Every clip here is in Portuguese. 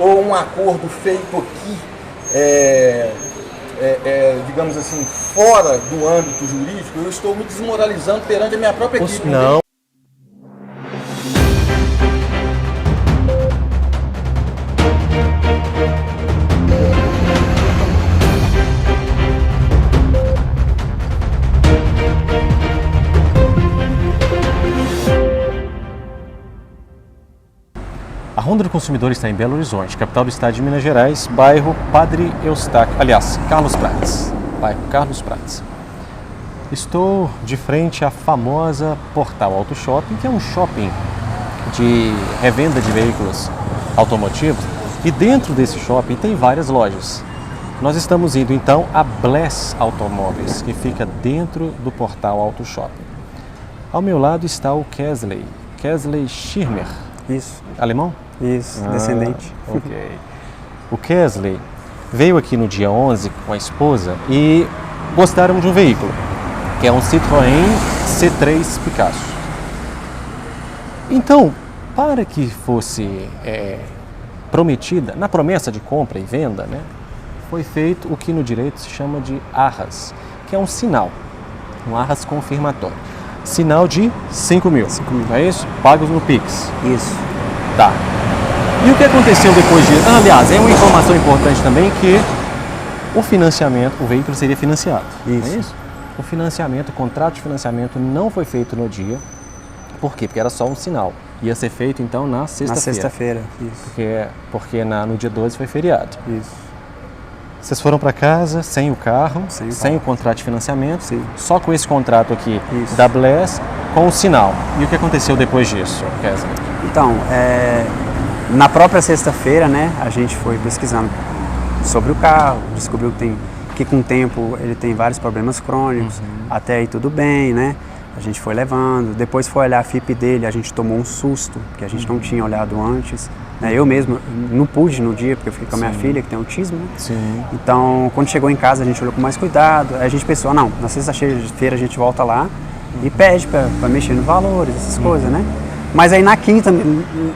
ou um acordo feito aqui, digamos assim, fora do âmbito jurídico, eu estou me desmoralizando perante a minha própria equipe. Não. A Ronda do Consumidor está em Belo Horizonte, capital do estado de Minas Gerais, bairro Padre Eustáquio, aliás, Carlos Prates, bairro Carlos Prates. Estou de frente à famosa Portal Auto Shopping, que é um shopping de revenda de veículos automotivos, e dentro desse shopping tem várias lojas. Nós estamos indo então a Bless Automóveis, que fica dentro do Portal Auto Shopping. Ao meu lado está o Kesley Schirmer. Isso. Alemão? Isso, descendente. Ok. O Kesley veio aqui no dia 11 com a esposa e gostaram de um veículo, que é um Citroën C3 Picasso. Então, para que fosse prometida, na promessa de compra e venda, né, foi feito o que no direito se chama de arras, que é um sinal, um arras confirmatório. Sinal de 5 mil, não é isso? Pagos no Pix. Isso. Tá. E o que aconteceu depois disso? Aliás, é uma informação importante também que o financiamento, o veículo seria financiado. Isso. Não é isso? O financiamento, o contrato de financiamento não foi feito no dia. Por quê? Porque era só um sinal. Ia ser feito então na sexta-feira. Na sexta-feira, isso. Porque no dia 12 foi feriado. Isso. Vocês foram para casa sem o carro, sem o contrato de financiamento, Sim. só com esse contrato aqui Isso. da Bless, com o sinal. E o que aconteceu depois disso, Kesley? Então, na própria sexta-feira, né, a gente foi pesquisando sobre o carro, descobriu que com o tempo ele tem vários problemas crônicos, até aí tudo bem, né? A gente foi levando, depois foi olhar a FIP dele, a gente tomou um susto, porque a gente não tinha olhado antes. Né? Eu mesmo não pude no dia, porque eu fiquei com a minha filha, que tem autismo, né? Sim. Então, quando chegou em casa, a gente olhou com mais cuidado, aí a gente pensou, não, na sexta-feira a gente volta lá e pede para mexer nos valores, essas coisas, né? Mas aí na quinta,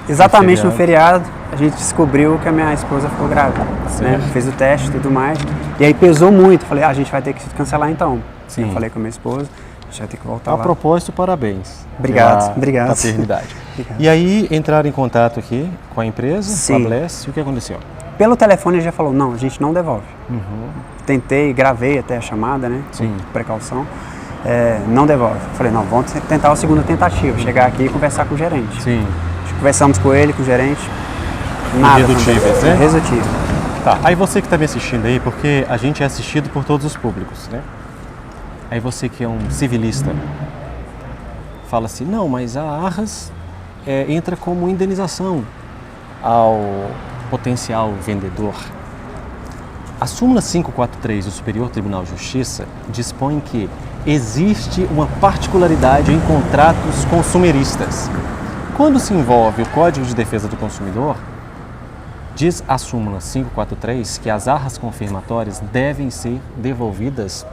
exatamente no feriado, a gente descobriu que a minha esposa ficou grávida, né? Fez o teste e tudo mais, e aí pesou muito, falei, a gente vai ter que cancelar então. Sim. Eu falei com a minha esposa, a gente vai ter que voltar lá. A propósito, parabéns. Obrigado, obrigado. Paternidade. Obrigado. E aí entraram em contato aqui com a empresa, Sim. com a Bless, e o que aconteceu? Pelo telefone ele já falou, não, a gente não devolve. Tentei, gravei até a chamada, né? Sim. Com precaução. Não devolve. Falei, não, vamos tentar a segunda tentativa, chegar aqui e conversar com o gerente. Sim. Conversamos com ele, com o gerente, nada. Irredutíveis, né? Irredutível. Tá, aí você que está me assistindo aí, porque a gente é assistido por todos os públicos, né? Aí você que é um civilista, fala assim, não, mas a Arras entra como indenização ao potencial vendedor. A súmula 543 do Superior Tribunal de Justiça dispõe que existe uma particularidade em contratos consumeristas. Quando se envolve o Código de Defesa do Consumidor, diz a súmula 543 que as arras confirmatórias devem ser devolvidas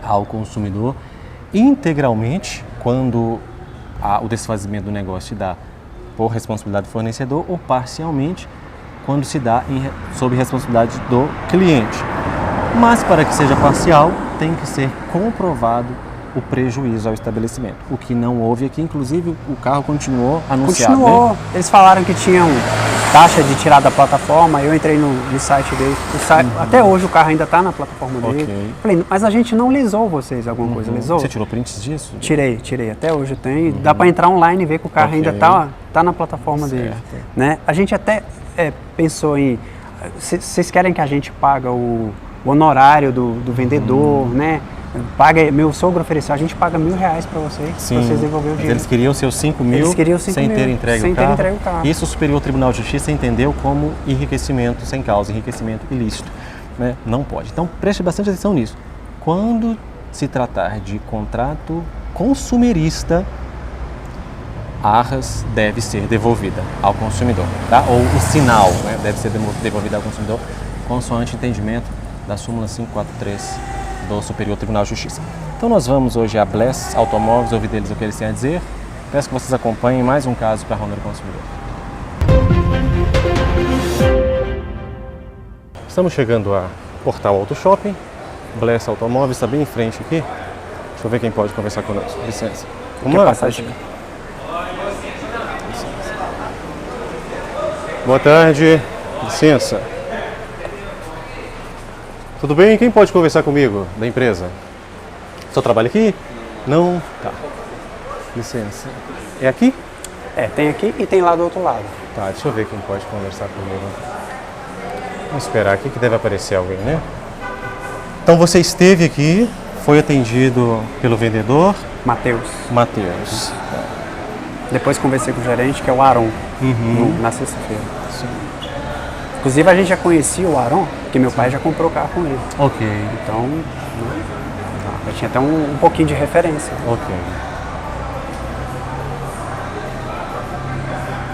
ao consumidor integralmente quando o desfazimento do negócio se dá por responsabilidade do fornecedor ou parcialmente quando se dá sob responsabilidade do cliente. Mas para que seja parcial, tem que ser comprovado o prejuízo ao estabelecimento. O que não houve aqui, inclusive o carro continuou anunciado. Continuou. Né? Eles falaram que tinham taxa de tirar da plataforma, eu entrei no site dele. Até hoje o carro ainda está na plataforma dele. Falei, mas a gente não lisou vocês alguma coisa, lisou? Você tirou prints disso? Tirei. Até hoje eu tenho. Dá para entrar online e ver que o carro ainda tá na plataforma dele. Né? A gente até pensou em, vocês querem que a gente paga o honorário do vendedor, né? Meu sogro ofereceu, a gente paga R$1.000 para vocês, para vocês devolverem o dinheiro. Eles queriam seus 5 mil sem ter entregue o carro. Isso o Superior Tribunal de Justiça entendeu como enriquecimento sem causa, enriquecimento ilícito. Né? Não pode. Então preste bastante atenção nisso. Quando se tratar de contrato consumerista, a arras deve ser devolvida ao consumidor, tá? Ou o sinal, né, deve ser devolvido ao consumidor, consoante entendimento da súmula 543 do Superior Tribunal de Justiça. Então nós vamos hoje a Bless Automóveis, ouvir deles o que eles têm a dizer. Peço que vocês acompanhem mais um caso para a Ronda do Consumidor. Estamos chegando a Portal Auto Shopping. Bless Automóveis está bem em frente aqui. Deixa eu ver quem pode conversar conosco. Licença. Quer passagem? Boa tarde. Licença. Tudo bem? Quem pode conversar comigo da empresa? Só trabalha aqui? Não? Tá. Licença. É aqui? Tem aqui e tem lá do outro lado. Tá, deixa eu ver quem pode conversar comigo. Vamos esperar aqui que deve aparecer alguém, né? Então você esteve aqui, foi atendido pelo vendedor Matheus. Depois conversei com o gerente, que é o Aron, na sexta-feira. Inclusive a gente já conhecia o Aron, porque meu pai já comprou o carro com ele. Ok. Então, já tinha até um pouquinho de referência. Ok.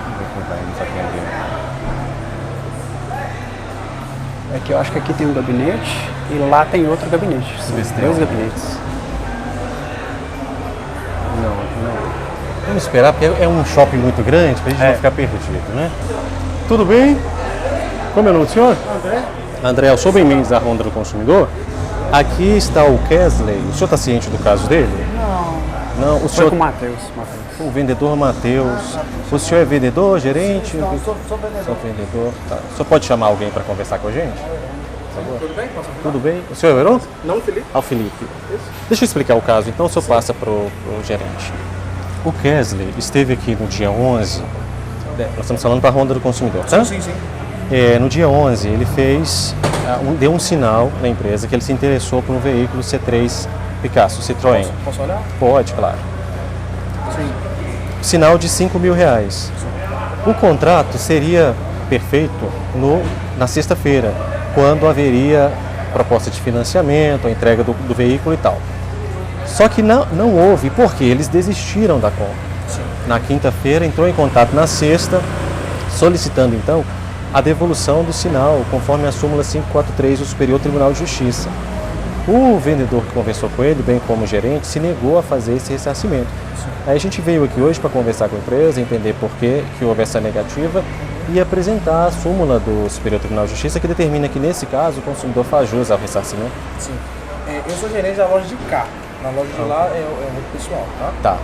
Vamos ver quem vai nos atender. É que eu acho que aqui tem um gabinete e lá tem outro gabinete. São dois gabinetes. Não. Vamos esperar, porque é um shopping muito grande, pra gente não ficar perdido, né? Tudo bem? Como é o nome do senhor? André, eu sou bem Mendes da Ronda do Consumidor. Aqui está o Kesley. O senhor está ciente do caso dele? Não. O senhor... com o Matheus. O vendedor Matheus. O senhor é vendedor, gerente? Não, sou vendedor. Sou vendedor. Tá. O senhor pode chamar alguém para conversar com a gente? Tudo bem? Tudo bem? O senhor é o Heron? Não, Felipe. Ao Felipe. Deixa eu explicar o caso, então o senhor passa para o gerente. O Kesley esteve aqui no dia 11. Nós estamos falando para a Ronda do Consumidor, tá? Sim. No dia 11, ele deu um sinal na empresa que ele se interessou por um veículo C3 Picasso, Citroën. Posso olhar? Pode, claro. Sim. Sinal de R$5.000. O contrato seria perfeito na sexta-feira, quando haveria proposta de financiamento, a entrega do veículo e tal. Só que não houve, porque eles desistiram da compra. Sim. Na quinta-feira, entrou em contato na sexta, solicitando então a devolução do sinal, conforme a súmula 543 do Superior Tribunal de Justiça. O vendedor que conversou com ele, bem como o gerente, se negou a fazer esse ressarcimento. Aí a gente veio aqui hoje para conversar com a empresa, entender por que houve essa negativa e apresentar a súmula do Superior Tribunal de Justiça que determina que, nesse caso, o consumidor faz jus ao ressarcimento. Sim. Eu sou gerente da loja de carro. Na loja de lá é outro pessoal, tá?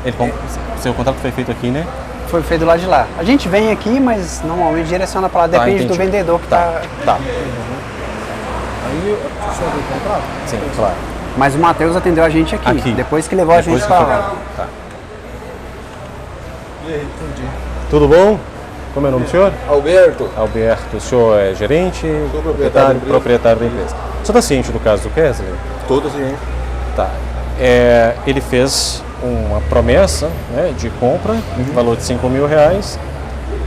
Seu contrato foi feito aqui, né? Foi feito do lado de lá. A gente vem aqui, mas normalmente direciona para lá, depende do vendedor que está... Tá. Aí o senhor viu o contrato? Sim, claro. Mas o Matheus atendeu a gente aqui. Depois que levou a gente para lá. Tá. E aí, entendi. Tudo bom? Como é o nome do senhor? Alberto. Alberto. O senhor é gerente? Sou proprietário da empresa. O senhor está ciente do caso do Kesley? Todo ciente. Tá. Ele fez uma promessa, né, de compra, valor de R$5.000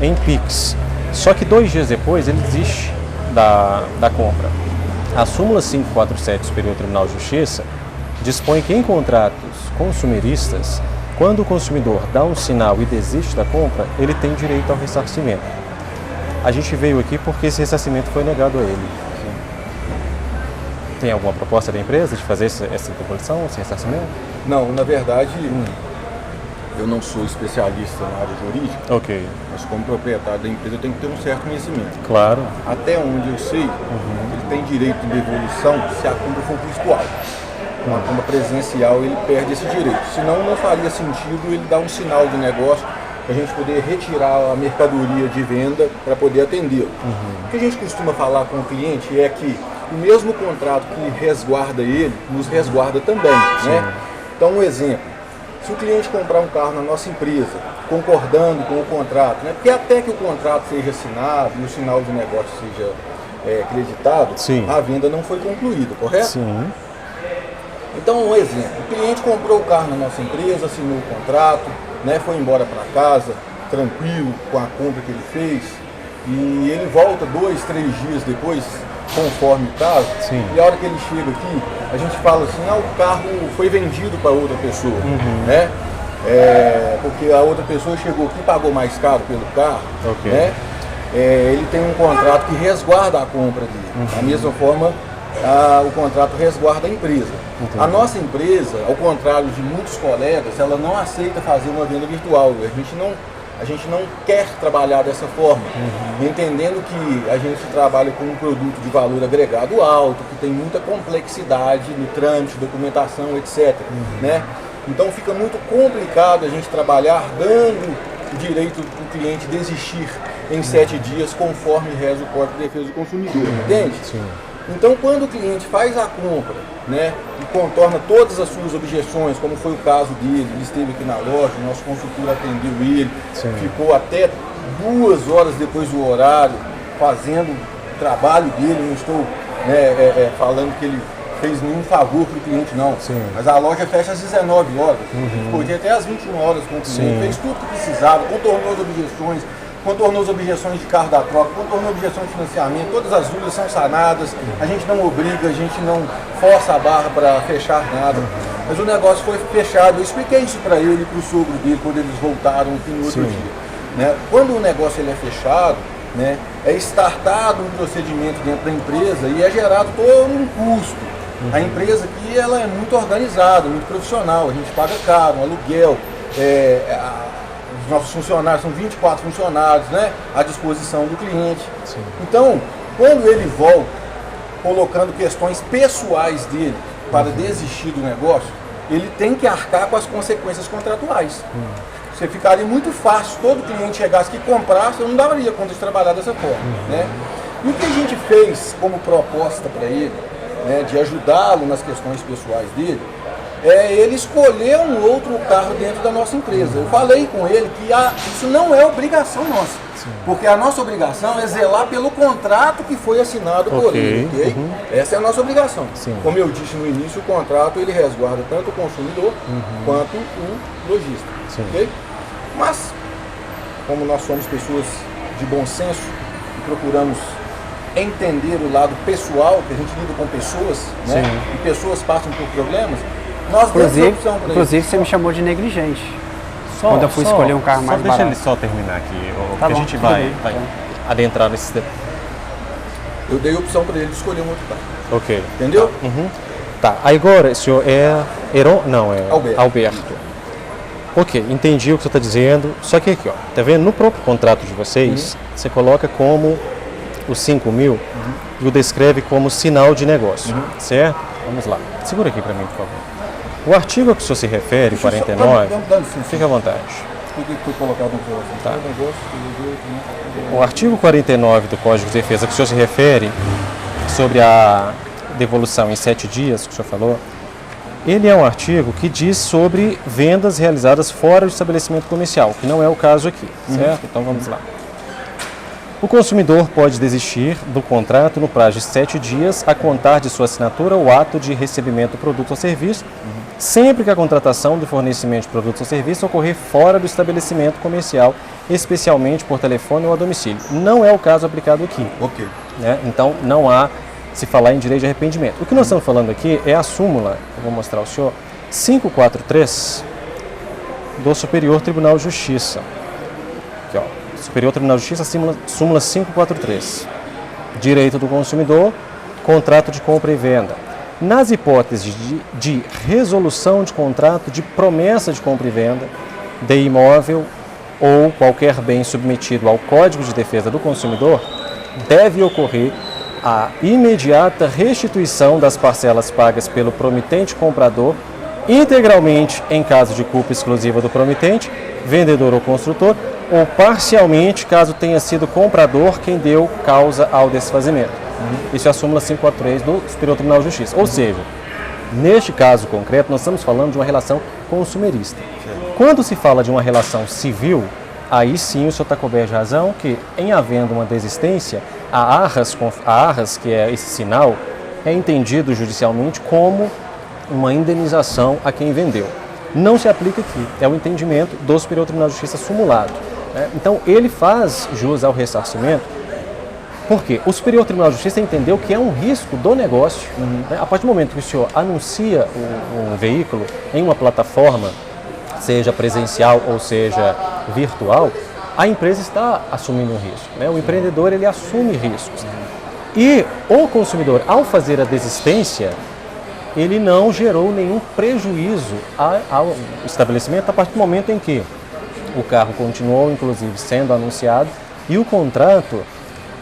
em Pix. Só que 2 dias depois ele desiste da compra. A súmula 547 do Superior Tribunal de Justiça dispõe que em contratos consumeristas, quando o consumidor dá um sinal e desiste da compra, ele tem direito ao ressarcimento. A gente veio aqui porque esse ressarcimento foi negado a ele. Tem alguma proposta da empresa de fazer essa devolução, esse ressarcimento? Não, na verdade, eu não sou especialista na área jurídica, Ok. mas como proprietário da empresa eu tenho que ter um certo conhecimento. Claro. Até onde eu sei, ele tem direito de devolução se a compra for virtual. Uma compra presencial, ele perde esse direito. Senão, não faria sentido ele dar um sinal de negócio para a gente poder retirar a mercadoria de venda para poder atendê-lo. O que a gente costuma falar com o cliente é que o mesmo contrato que resguarda ele, nos resguarda também, né? Então, um exemplo, se o cliente comprar um carro na nossa empresa, concordando com o contrato, né? Porque até que o contrato seja assinado e o sinal de negócio seja acreditado, Sim. a venda não foi concluída, correto? Sim. Então, um exemplo, o cliente comprou o carro na nossa empresa, assinou o contrato, né? Foi embora para casa, tranquilo, com a compra que ele fez, e ele volta 2, 3 dias depois, conforme o caso, Sim. e a hora que ele chega aqui, a gente fala assim, o carro foi vendido para outra pessoa, né? Porque a outra pessoa chegou aqui e pagou mais caro pelo carro, Ok. né? Ele tem um contrato que resguarda a compra dele. Da mesma forma, o contrato resguarda a empresa. A nossa empresa, ao contrário de muitos colegas, ela não aceita fazer uma venda virtual. A gente A gente não quer trabalhar dessa forma, entendendo que a gente trabalha com um produto de valor agregado alto, que tem muita complexidade no trâmite, documentação, etc. Né? Então fica muito complicado a gente trabalhar dando o direito do cliente desistir em 7 dias, conforme reza o Código de Defesa do Consumidor, entende? Sim. Então, quando o cliente faz a compra, né, e contorna todas as suas objeções, como foi o caso dele, ele esteve aqui na loja, o nosso consultor atendeu ele, ficou até 2 horas depois do horário fazendo o trabalho dele, não estou falando que ele fez nenhum favor para o cliente, não. Sim. Mas a loja fecha às 19 horas, ficou até às 21 horas com o cliente, fez tudo o que precisava, contornou as objeções de carro da troca, contornou objeções de financiamento, todas as dúvidas são sanadas, a gente não obriga, a gente não força a barra para fechar nada, mas o negócio foi fechado. Eu expliquei isso para ele e para o sogro dele quando eles voltaram aqui no outro dia. Né? Quando o negócio ele é fechado, né, é startado um procedimento dentro da empresa e é gerado todo um custo. A empresa aqui ela é muito organizada, muito profissional, a gente paga caro, um aluguel, os nossos funcionários, são 24 funcionários, né, à disposição do cliente. Sim. Então, quando ele volta, colocando questões pessoais dele para desistir do negócio, ele tem que arcar com as consequências contratuais. Você ficaria muito fácil, todo cliente chegasse aqui e comprasse, eu não daria conta de trabalhar dessa forma. Né? E o que a gente fez como proposta para ele, né, de ajudá-lo nas questões pessoais dele, é ele escolher um outro carro dentro da nossa empresa. Eu falei com ele que isso não é obrigação nossa, porque a nossa obrigação é zelar pelo contrato que foi assinado por ele, ok? Essa é a nossa obrigação. Como eu disse no início, o contrato ele resguarda tanto o consumidor quanto o lojista, ok? Mas, como nós somos pessoas de bom senso e procuramos entender o lado pessoal, que a gente lida com pessoas, né? E pessoas passam por problemas, nós damos a opção para ele. Inclusive, você me chamou de negligente quando eu fui escolher um carro mais barato. Deixa ele só terminar aqui, porque Tá bom, a gente tudo vai bem, então. adentrar nesses detalhes. Eu dei a opção para ele de escolher um outro carro. Ok. Entendeu? Tá, agora o senhor é Heron? Não, é Alberto. Ok, entendi o que você está dizendo, só que aqui, ó, tá vendo? No próprio contrato de vocês, você coloca como os 5 mil e o descreve como sinal de negócio, certo? Vamos lá, segura aqui para mim, por favor. O artigo a que o senhor se refere, 49, fica à vontade. O que foi colocado no negócio? Tá. O artigo 49 do Código de Defesa que o senhor se refere, sobre a devolução em 7 dias, que o senhor falou, ele é um artigo que diz sobre vendas realizadas fora do estabelecimento comercial, que não é o caso aqui, certo? Então vamos lá. O consumidor pode desistir do contrato no prazo de 7 dias a contar de sua assinatura o ato de recebimento do produto ou serviço, sempre que a contratação do fornecimento de produtos ou serviços ocorrer fora do estabelecimento comercial, especialmente por telefone ou a domicílio. Não é o caso aplicado aqui. Ok. Né? Então não há se falar em direito de arrependimento. O que nós estamos falando aqui é a súmula, eu vou mostrar ao senhor, 543 do Superior Tribunal de Justiça. Aqui, ó, Superior Tribunal de Justiça, súmula 543. Direito do consumidor, contrato de compra e venda. Nas hipóteses de resolução de contrato de promessa de compra e venda de imóvel ou qualquer bem submetido ao Código de Defesa do Consumidor, deve ocorrer a imediata restituição das parcelas pagas pelo promitente comprador, integralmente em caso de culpa exclusiva do promitente, vendedor ou construtor, ou parcialmente caso tenha sido comprador quem deu causa ao desfazimento. Isso é a súmula 543 do Superior Tribunal de Justiça. Ou seja, neste caso concreto, nós estamos falando de uma relação consumerista. Quando se fala de uma relação civil, aí sim o senhor está coberto de razão que, em havendo uma desistência, a arras, que é esse sinal, é entendido judicialmente como uma indenização a quem vendeu. Não se aplica aqui, é o entendimento do Superior Tribunal de Justiça sumulado. Né? Então, ele faz jus ao ressarcimento, porque o Superior Tribunal de Justiça entendeu que é um risco do negócio. Né? A partir do momento que o senhor anuncia um veículo em uma plataforma, seja presencial ou seja virtual, a empresa está assumindo um risco. Né? O empreendedor ele assume riscos. E o consumidor, ao fazer a desistência, ele não gerou nenhum prejuízo ao estabelecimento a partir do momento em que o carro continuou, inclusive, sendo anunciado e o contrato,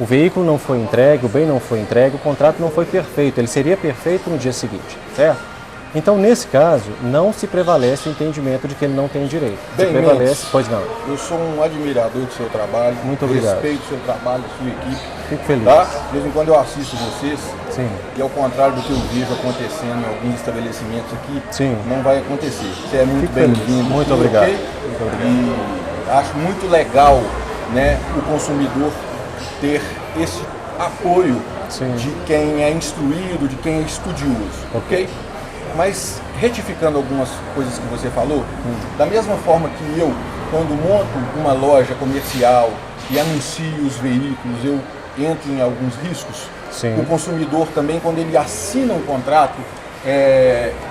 o veículo não foi entregue, o bem não foi entregue, o contrato não foi perfeito, ele seria perfeito no dia seguinte, certo? Então, nesse caso, não se prevalece o entendimento de que ele não tem direito. Bem, se prevalece, Mendes, pois não. Eu sou um admirador do seu trabalho. Muito obrigado. Respeito o seu trabalho, a sua equipe. Fico feliz. Tá? De vez em quando eu assisto vocês. Sim. E ao contrário do que eu vejo acontecendo em alguns estabelecimentos aqui, Sim. não vai acontecer. Você é muito Fico feliz. bem-vindo. Muito aqui, obrigado. ok? Muito obrigado. E acho muito legal, né, o consumidor ter esse apoio Sim. de quem é instruído, de quem é estudioso, ok? Mas retificando algumas coisas que você falou, da mesma forma que eu, quando monto uma loja comercial e anuncio os veículos, eu entro em alguns riscos. Sim. O consumidor também, quando ele assina um contrato,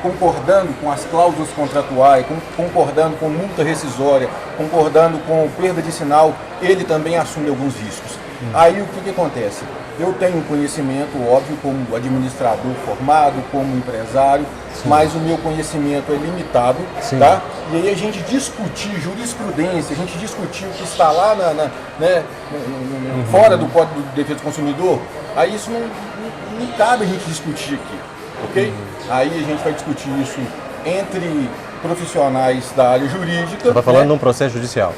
concordando com as cláusulas contratuais, concordando com multa rescisória, concordando com perda de sinal, ele também assume alguns riscos. Aí o que acontece? Eu tenho um conhecimento, óbvio, como administrador formado, como empresário, mas o meu conhecimento é limitado, tá? E aí a gente discutir jurisprudência, a gente discutir o que está lá fora do Código de Defesa do Consumidor, aí isso não cabe a gente discutir aqui, ok? Aí a gente vai discutir isso entre profissionais da área jurídica. Você está falando num processo judicial?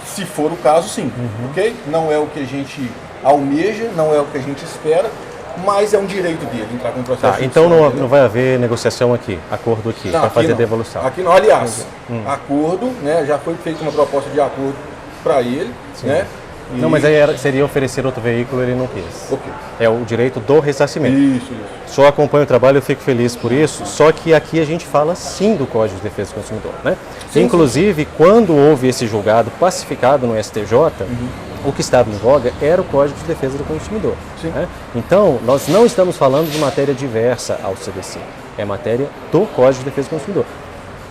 Se for o caso, sim, ok? Não é o que a gente almeja, não é o que a gente espera, mas é um direito dele entrar com um processo Então judicial. não vai haver negociação aqui, acordo aqui, para fazer não. devolução. Aqui não, aliás, acordo, né? Já foi feita uma proposta de acordo para ele, né? Não, mas aí seria oferecer outro veículo, ele não quis. Ok. É o direito do ressarcimento. Isso. Só acompanho o trabalho, eu fico feliz por isso, só que aqui a gente fala sim do Código de Defesa do Consumidor, né? Sim, inclusive, quando houve esse julgado pacificado no STJ, o que estava em voga era o Código de Defesa do Consumidor. Né? Então, nós não estamos falando de matéria diversa ao CDC, é matéria do Código de Defesa do Consumidor.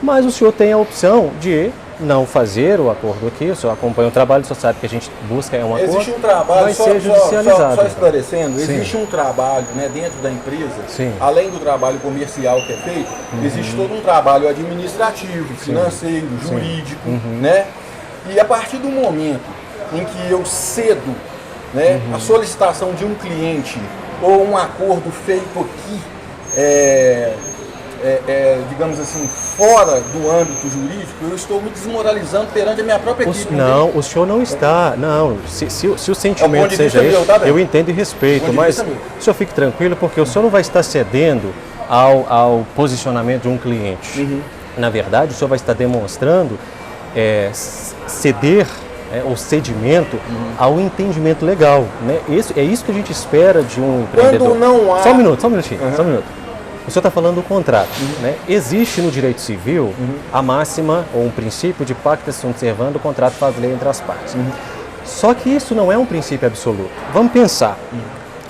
Mas o senhor tem a opção de não fazer o acordo aqui, o senhor acompanha o trabalho, o senhor sabe que a gente busca um acordo, existe um trabalho, vai ser judicializado. Só esclarecendo, Sim. existe um trabalho, né, dentro da empresa, Sim. além do trabalho comercial que é feito, existe todo um trabalho administrativo, financeiro, jurídico, né? E a partir do momento em que eu cedo, né, a solicitação de um cliente ou um acordo feito aqui, digamos assim, fora do âmbito jurídico, eu estou me desmoralizando perante a minha própria equipe. Não, o senhor não está. Não, se o sentimento seja esse, eu entendo e respeito, mas o senhor fique tranquilo, porque o senhor não vai estar cedendo ao posicionamento de um cliente. Na verdade, o senhor vai estar demonstrando ceder ou cedimento ao entendimento legal. Né? É isso que a gente espera de um empreendedor. Quando não há... Só um minutinho. O senhor está falando do contrato. Né? Existe no direito civil a máxima ou um princípio de pacta sunt servanda, o contrato faz lei entre as partes. Só que isso não é um princípio absoluto. Vamos pensar.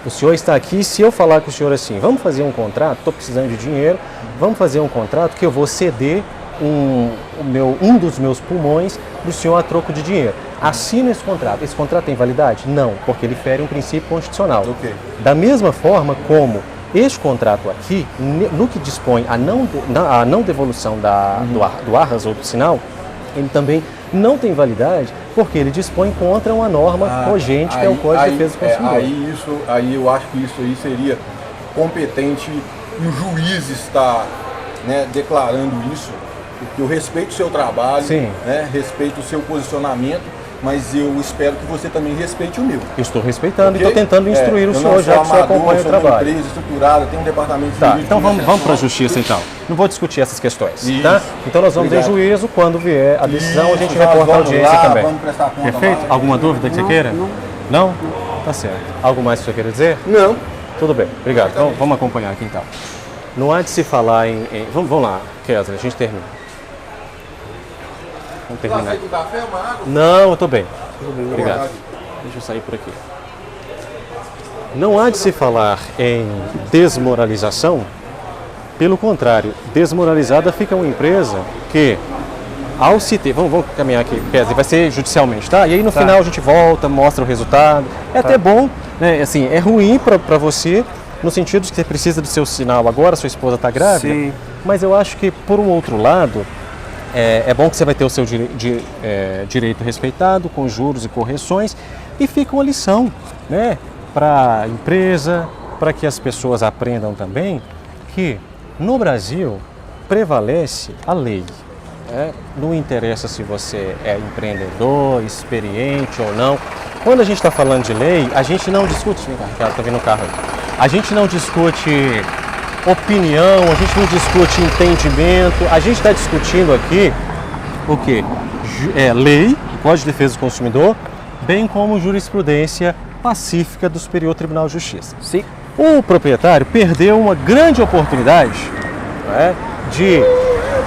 O senhor está aqui, se eu falar com o senhor assim, vamos fazer um contrato, estou precisando de dinheiro, vamos fazer um contrato que eu vou ceder um dos meus pulmões para o senhor a troco de dinheiro. Assina esse contrato. Esse contrato tem validade? Não, porque ele fere um princípio constitucional. Okay. Da mesma forma como este contrato aqui, no que dispõe a não devolução do arras ou do sinal, ele também não tem validade porque ele dispõe contra uma norma cogente, que é o Código de Defesa do Consumidor. Aí eu acho que isso aí seria competente e o juiz está, né, declarando isso, porque eu respeito o seu trabalho, né, respeito o seu posicionamento, mas eu espero que você também respeite o meu. Eu estou respeitando e estou tentando instruir o senhor, já que o senhor acompanha o trabalho. Uma empresa estruturada, tem um departamento jurídico. Então vamos para a justiça então. Não vou discutir essas questões, tá? Então nós vamos em juízo, quando vier a decisão a gente reporta a audiência também. Vamos prestar conta. Perfeito? Alguma dúvida que você queira? Não? Tá certo. Algo mais que você queira dizer? Não. Tudo bem, obrigado. Então vamos acompanhar aqui então. Não há de se falar vamos lá, Kézia, a gente termina. Vamos terminar. Você café, uma água? Não, eu estou bem. Obrigado. Deixa eu sair por aqui. Não há de se falar em desmoralização, pelo contrário, desmoralizada fica uma empresa que, ao se ter... Vamos caminhar aqui, Kézia, vai ser judicialmente, tá? E aí no final a gente volta, mostra o resultado. É até bom, né? Assim, é ruim para você, no sentido de que você precisa do seu sinal agora, sua esposa está grávida. Sim. Mas eu acho que, por um outro lado, É bom que você vai ter o seu direito respeitado, com juros e correções, e fica uma lição, né, para a empresa, para que as pessoas aprendam também que no Brasil prevalece a lei. Não interessa se você é empreendedor, experiente ou não. Quando a gente está falando de lei, a gente não discute. Está vindo o carro aí. A gente não discute opinião, a gente não discute entendimento. A gente está discutindo aqui o quê? Lei, Código de Defesa do Consumidor, bem como jurisprudência pacífica do Superior Tribunal de Justiça. Sim. O proprietário perdeu uma grande oportunidade, né, de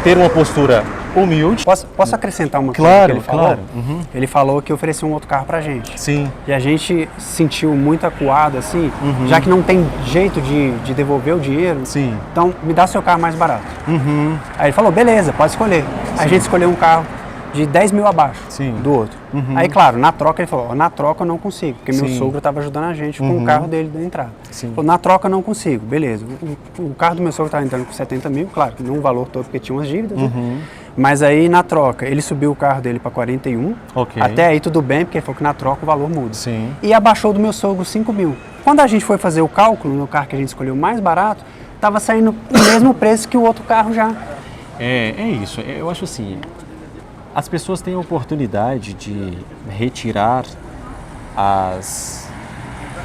ter uma postura humilde. Posso acrescentar uma coisa Claro, que ele falou? claro. Uhum. Ele falou que ofereceu um outro carro pra gente. Sim. E a gente se sentiu muito acuado, assim, já que não tem jeito de devolver o dinheiro. Sim. Então, me dá seu carro mais barato. Uhum. Aí ele falou, beleza, pode escolher. Aí a gente escolheu um carro de 10 mil abaixo Sim. do outro. Uhum. Aí, claro, na troca ele falou, na troca eu não consigo, porque meu Sim. sogro estava ajudando a gente com o carro dele da entrada. Sim. Falou, na troca eu não consigo, beleza. O carro do meu sogro estava entrando com 70 mil, claro, não o valor todo porque tinha umas dívidas, né? Mas aí na troca ele subiu o carro dele para 41, Ok. até aí tudo bem, porque ele falou que na troca o valor muda. Sim. E abaixou do meu sogro 5 mil. Quando a gente foi fazer o cálculo no carro que a gente escolheu mais barato, estava saindo o mesmo preço que o outro carro já. É isso. Eu acho assim, as pessoas têm a oportunidade de retirar as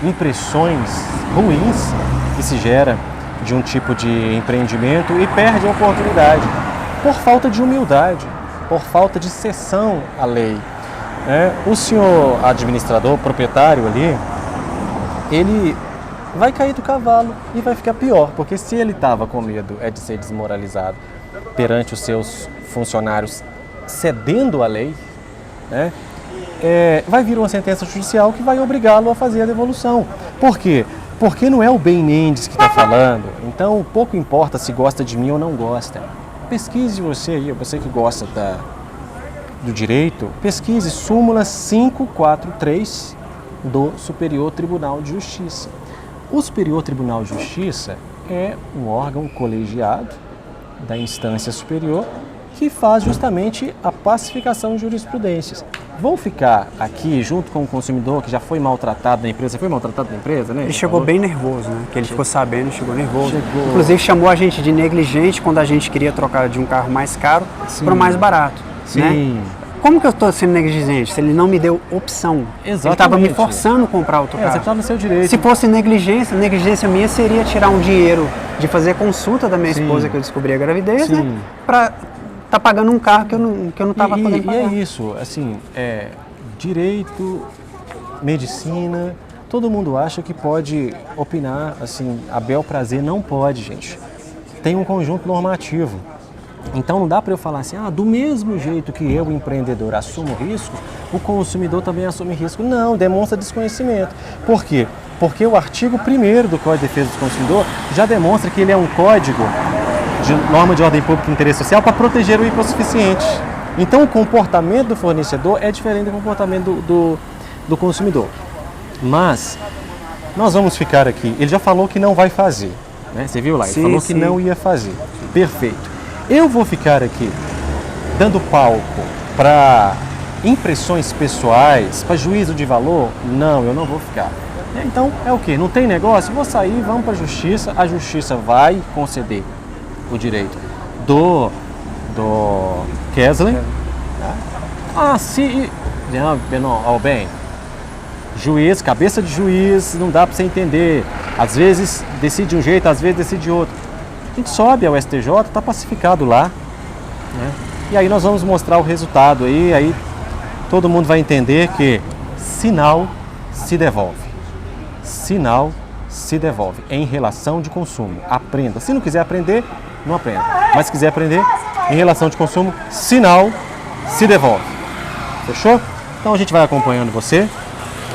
impressões ruins que se gera de um tipo de empreendimento e perde a oportunidade por falta de humildade, por falta de cessão à lei. O senhor administrador, proprietário ali, ele vai cair do cavalo e vai ficar pior, porque se ele estava com medo de ser desmoralizado perante os seus funcionários cedendo à lei, né, vai vir uma sentença judicial que vai obrigá-lo a fazer a devolução. Por quê? Porque não é o Ben Mendes que está falando, então pouco importa se gosta de mim ou não gosta. Pesquise você aí, você que gosta do direito, pesquise súmula 543 do Superior Tribunal de Justiça. O Superior Tribunal de Justiça é um órgão colegiado da instância superior que faz justamente a pacificação de jurisprudências. Vão ficar aqui junto com o consumidor que já foi maltratado na empresa. Foi maltratado na empresa, né? Ele chegou bem nervoso, né? Que ele ficou sabendo, chegou nervoso. Chegou. Inclusive chamou a gente de negligente quando a gente queria trocar de um carro mais caro para o mais barato. Sim. Né? Como que eu estou sendo negligente se ele não me deu opção? Exatamente. Ele estava me forçando a comprar outro carro. Você está no seu direito. Se fosse negligência minha seria tirar um dinheiro de fazer consulta da minha esposa que eu descobri a gravidez, né? Para tá pagando um carro que eu não estava podendo pagar. E é isso, assim, direito, medicina, todo mundo acha que pode opinar, assim, a bel prazer. Não pode, gente. Tem um conjunto normativo. Então não dá para eu falar assim, do mesmo jeito que eu, empreendedor, assumo risco, o consumidor também assume risco. Não, demonstra desconhecimento. Por quê? Porque o artigo 1º do Código de Defesa do Consumidor já demonstra que ele é um código de norma de ordem pública e interesse social para proteger o hipossuficiente. Então o comportamento do fornecedor é diferente do comportamento do consumidor. Mas nós vamos ficar aqui, ele já falou que não vai fazer, né? Você viu lá, ele falou que não ia fazer. Perfeito. Eu vou ficar aqui dando palco para impressões pessoais, para juízo de valor? Não, eu não vou ficar. Então é o quê? Não tem negócio? Vou sair, vamos para a justiça vai conceder o direito do Kessler. Bem, juiz, cabeça de juiz, não dá para você entender. Às vezes decide um jeito, às vezes decide outro. A gente sobe ao STJ, está pacificado lá, né? E aí nós vamos mostrar o resultado aí todo mundo vai entender que sinal se devolve. Sinal se devolve em relação de consumo. Aprenda. Se não quiser aprender, não aprenda. Mas se quiser aprender, em relação de consumo, sinal se devolve. Fechou? Então a gente vai acompanhando você.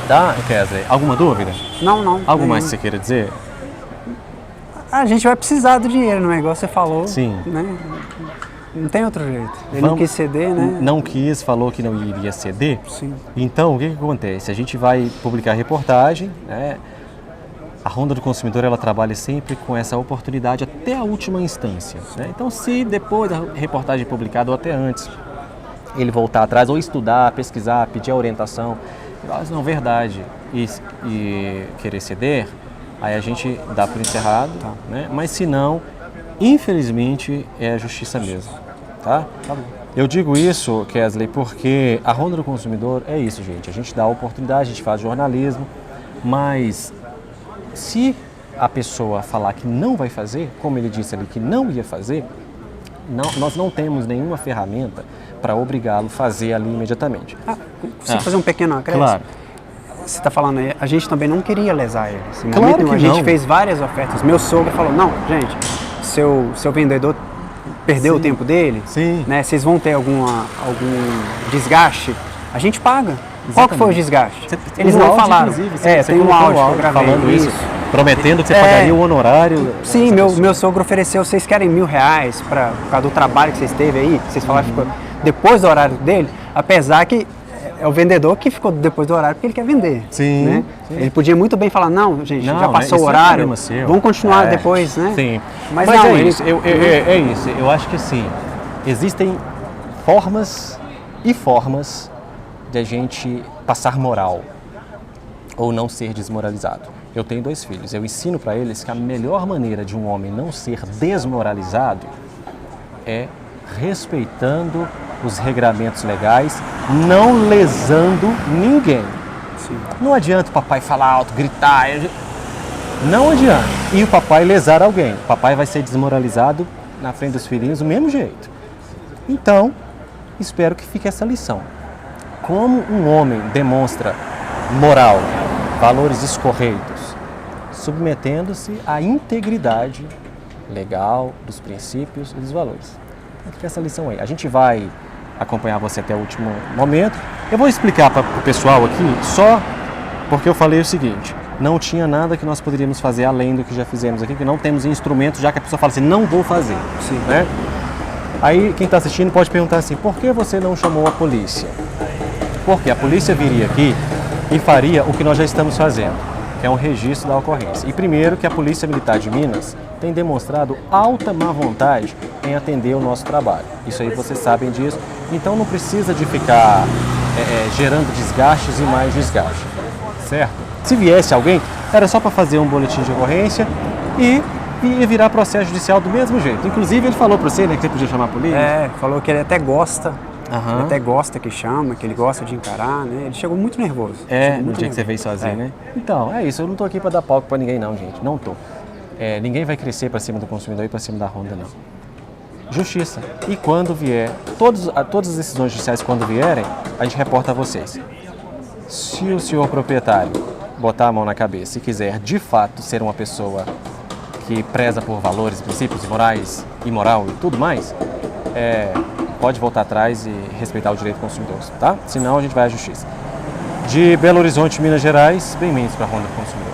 Tá, Kessler? Alguma dúvida? Não. Algo mais que você queira dizer? A gente vai precisar do dinheiro, não é igual você falou. Sim. Né? Não tem outro jeito. Ele não quis ceder, né? Não quis, falou que não iria ceder. Sim. Então, o que acontece? A gente vai publicar reportagem, né? A Ronda do Consumidor, ela trabalha sempre com essa oportunidade até a última instância, né? Então, se depois da reportagem publicada ou até antes, ele voltar atrás ou estudar, pesquisar, pedir a orientação, mas não, verdade, e querer ceder, aí a gente dá por encerrado, né? Mas se não, infelizmente, é a justiça mesmo, tá? Tá bom. Eu digo isso, Kesley, porque a Ronda do Consumidor é isso, gente. A gente dá a oportunidade, a gente faz jornalismo, mas se a pessoa falar que não vai fazer, como ele disse ali que não ia fazer, nós não temos nenhuma ferramenta para obrigá-lo a fazer ali imediatamente. Preciso fazer um pequeno acréscimo? Claro. Você está falando aí, a gente também não queria lesar ele. Em Claro momento que nenhum. A não. gente fez várias ofertas. Meu sogro falou, não, gente, seu vendedor perdeu o tempo dele, Sim. né? Vocês vão ter algum desgaste, a gente paga. Qual que foi o desgaste? Eles não falaram. Tem um áudio que eu gravei. Falando isso, prometendo que você pagaria o honorário. Sim, meu sogro ofereceu, vocês querem R$1.000 por causa do trabalho que vocês teve aí? Vocês falaram que ficou depois do horário dele, apesar que é o vendedor que ficou depois do horário porque ele quer vender. Sim, né? sim. Ele podia muito bem falar, não, gente, Não, já passou isso o é horário, problema seu. vamos continuar depois, né? Sim. Mas Mas não, é ele- isso, é isso. Eu acho que sim, existem formas e formas de a gente passar moral ou não ser desmoralizado. Eu tenho 2 filhos, eu ensino para eles que a melhor maneira de um homem não ser desmoralizado é respeitando os regramentos legais, não lesando ninguém. Sim. Não adianta o papai falar alto, gritar, não adianta. E o papai lesar alguém, o papai vai ser desmoralizado na frente dos filhinhos do mesmo jeito. Então, espero que fique essa lição. Como um homem demonstra moral, valores escorreitos, submetendo-se à integridade legal dos princípios e dos valores. Então, fica essa lição aí. A gente vai acompanhar você até o último momento. Eu vou explicar para o pessoal aqui, só porque eu falei o seguinte, não tinha nada que nós poderíamos fazer além do que já fizemos aqui, que não temos instrumentos, já que a pessoa fala assim, não vou fazer. Sim. Né? Aí quem está assistindo pode perguntar assim, por que você não chamou a polícia? Porque a polícia viria aqui e faria o que nós já estamos fazendo, que é um registro da ocorrência. E primeiro que a Polícia Militar de Minas tem demonstrado alta má vontade em atender o nosso trabalho. Isso aí vocês sabem disso. Então não precisa de ficar gerando desgastes e mais desgaste, certo? Se viesse alguém, era só para fazer um boletim de ocorrência e ia virar processo judicial do mesmo jeito. Inclusive ele falou para você, né, que você podia chamar a polícia. Falou que ele até gosta. Aham. Ele até gosta que chama, que ele gosta de encarar, né? Ele chegou muito nervoso. É, no dia que você veio sozinho, né? Então, é isso. Eu não tô aqui para dar palco para ninguém não, gente. Não tô. Ninguém vai crescer para cima do consumidor e para cima da Ronda, não. Justiça. E quando vier, todas as decisões judiciais quando vierem, a gente reporta a vocês. Se o senhor proprietário botar a mão na cabeça e quiser, de fato, ser uma pessoa que preza por valores, princípios morais e moral e tudo mais, pode voltar atrás e respeitar o direito do consumidor, tá? Senão a gente vai à justiça. De Belo Horizonte, Minas Gerais, bem-vindos para a Ronda do Consumidor.